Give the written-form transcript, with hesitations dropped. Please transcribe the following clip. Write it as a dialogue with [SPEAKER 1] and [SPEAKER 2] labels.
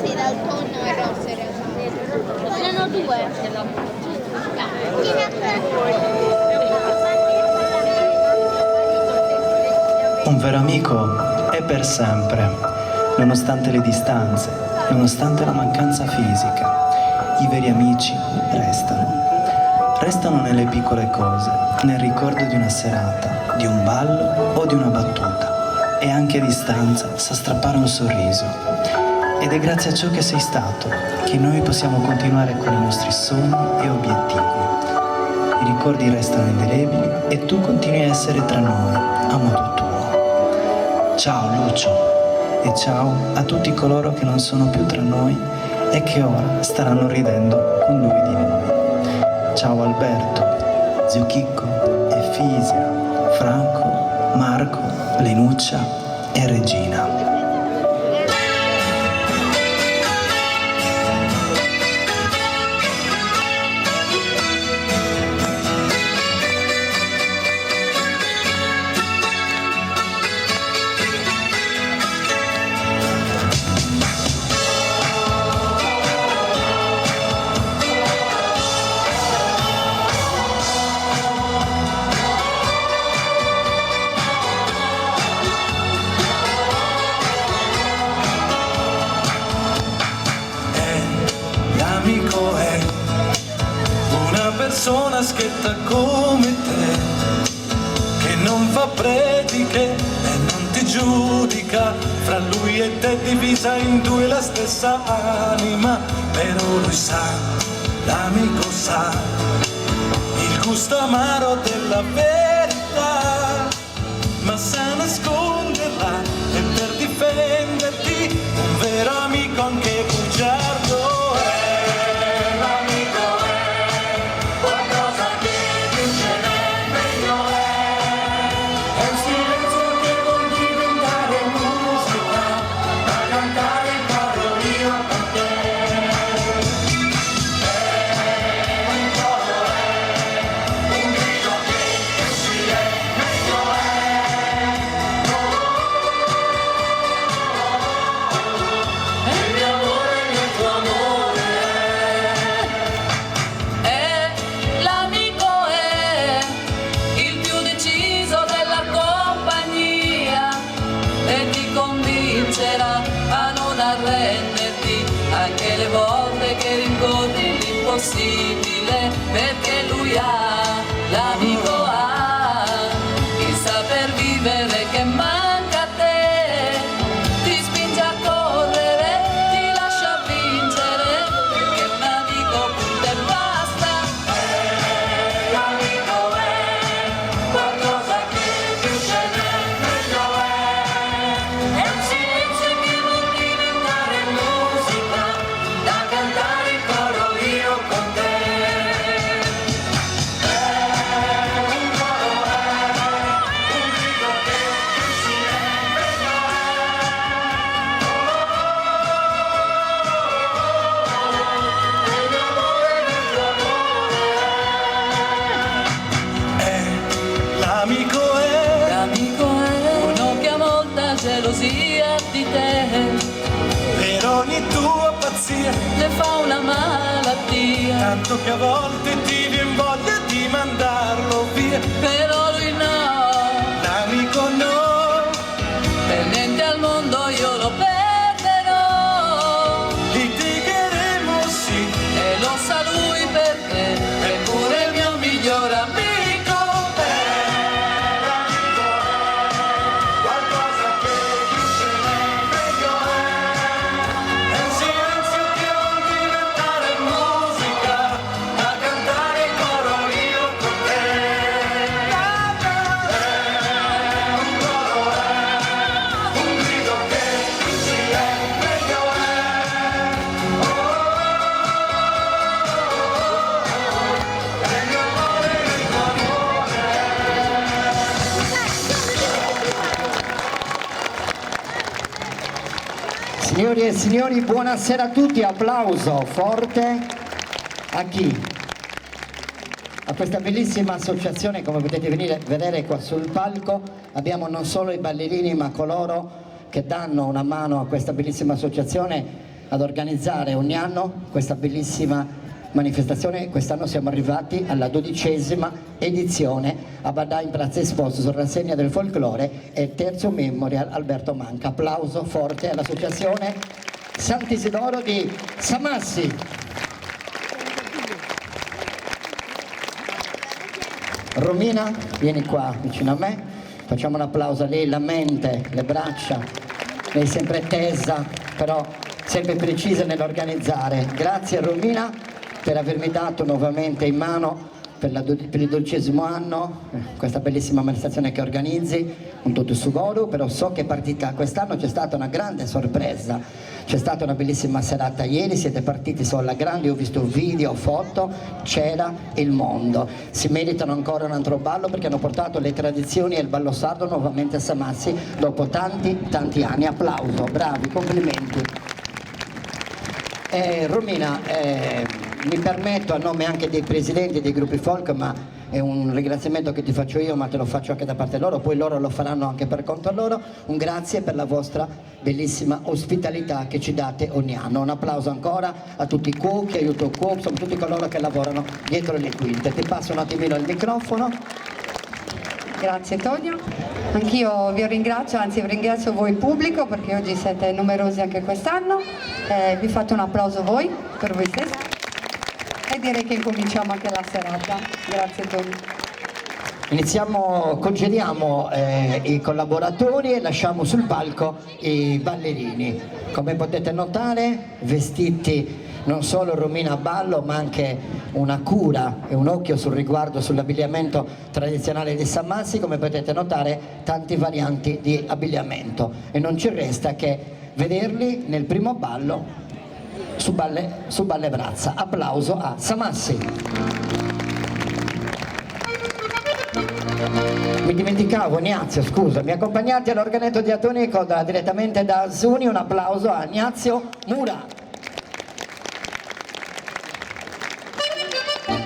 [SPEAKER 1] Sì, dal tonno e rosso in realtà. Ce n'erano due.
[SPEAKER 2] Un vero amico è per sempre, nonostante le distanze, nonostante la mancanza fisica. I veri amici restano. Restano nelle piccole cose, nel ricordo di una serata, di un ballo o di una battuta. E anche a distanza sa strappare un sorriso. Ed è grazie a ciò che sei stato che noi possiamo continuare con i nostri sogni e obiettivi. I ricordi restano indelebili e tu continui a essere tra noi, a modo tuo. Ciao Lucio e ciao a tutti coloro che non sono più tra noi e che ora staranno ridendo con lui di noi. Ciao Alberto, zio Chicco, Efisia, Franco, Marco, Lenuccia e Regina.
[SPEAKER 3] L'amico è una persona schietta come te, che non fa prediche e non ti giudica. Fra lui e te divisa in due la stessa anima, però lui sa, l'amico sa, il gusto amaro della verità, ma sa nasconderla e per difenderti un vero amico anche bugiardo.
[SPEAKER 4] A non arrenderti anche le volte che rincorri l'impossibile, perché lui ha, l'amico ha, il saper vivere che manca a te, ti spinge a correre, ti lascia vincere, perché un amico punta e basta. L'amico è qualcosa che più ce n'è, meglio è un silenzio che vuol diventare musica, da cantare in coro io con te. Un coro è un grido che più si è, meglio è il mio amore nel tuo amore.
[SPEAKER 3] L'amico è
[SPEAKER 4] Uno che ha molta gelosia di te,
[SPEAKER 3] per ogni tua pazzia,
[SPEAKER 4] le fa una malattia,
[SPEAKER 3] tanto che a volte ti viene voglia di mandarlo via.
[SPEAKER 4] però lui no,
[SPEAKER 3] L'amico no,
[SPEAKER 4] per niente al mondo io lo perderò,
[SPEAKER 3] litigheremo sì,
[SPEAKER 4] e lo sa lui perché è pure il mio miglior amico.
[SPEAKER 3] qualcosa che più ce n'è, meglio è un silenzio che vuol diventare musica, da cantare in coro io con te.
[SPEAKER 5] Signori e signori, buonasera a tutti, applauso forte a chi? A questa bellissima associazione, come potete vedere qua sul palco, abbiamo non solo i ballerini ma coloro che danno una mano a questa bellissima associazione ad organizzare ogni anno questa bellissima manifestazione. Quest'anno siamo arrivati alla 12ª edizione a Badà in Piazza Esposto sulla rassegna del folklore e terzo Memorial Alberto Manca. Applauso forte all'associazione Sant'Isidoro di Samassi. Romina, vieni qua vicino a me, facciamo un applauso a lei, la mente, le braccia, lei sempre tesa, però sempre precisa nell'organizzare. Grazie Romina per avermi dato nuovamente in mano per il 12° anno questa bellissima manifestazione che organizzi con tutto il sugoru, però so che partita quest'anno c'è stata una grande sorpresa, c'è stata una bellissima serata ieri, siete partiti sulla grande, ho visto video, foto, c'era il mondo, si meritano ancora un altro ballo perché hanno portato le tradizioni e il ballo sardo nuovamente a Samassi dopo tanti anni. Applauso, bravi, complimenti. Romina, mi permetto a nome anche dei presidenti dei gruppi folk, ma è un ringraziamento che ti faccio io, ma te lo faccio anche da parte loro, poi loro lo faranno anche per conto loro, un grazie per la vostra bellissima ospitalità che ci date ogni anno. Un applauso ancora a tutti i cuochi, aiuto cuochi, insomma tutti coloro che lavorano dietro le quinte. Ti passo un attimino il microfono.
[SPEAKER 6] Grazie Tonio, anch'io vi ringrazio, anzi ringrazio voi pubblico perché oggi siete numerosi anche quest'anno, vi fate un applauso voi per voi stessi e direi che incominciamo anche la serata. Grazie Tonio.
[SPEAKER 5] Congediamo i collaboratori e lasciamo sul palco i ballerini. Come potete notare, vestiti non solo Romina a ballo, ma anche una cura e un occhio sul riguardo sull'abbigliamento tradizionale di Samassi. Come potete notare, tanti varianti di abbigliamento e non ci resta che vederli nel primo ballo su Balle Brazza. Applauso a Samassi. Mi dimenticavo, Ignazio, scusami, accompagnati all'organetto diatonico direttamente da Zuni, un applauso a Ignazio Mura.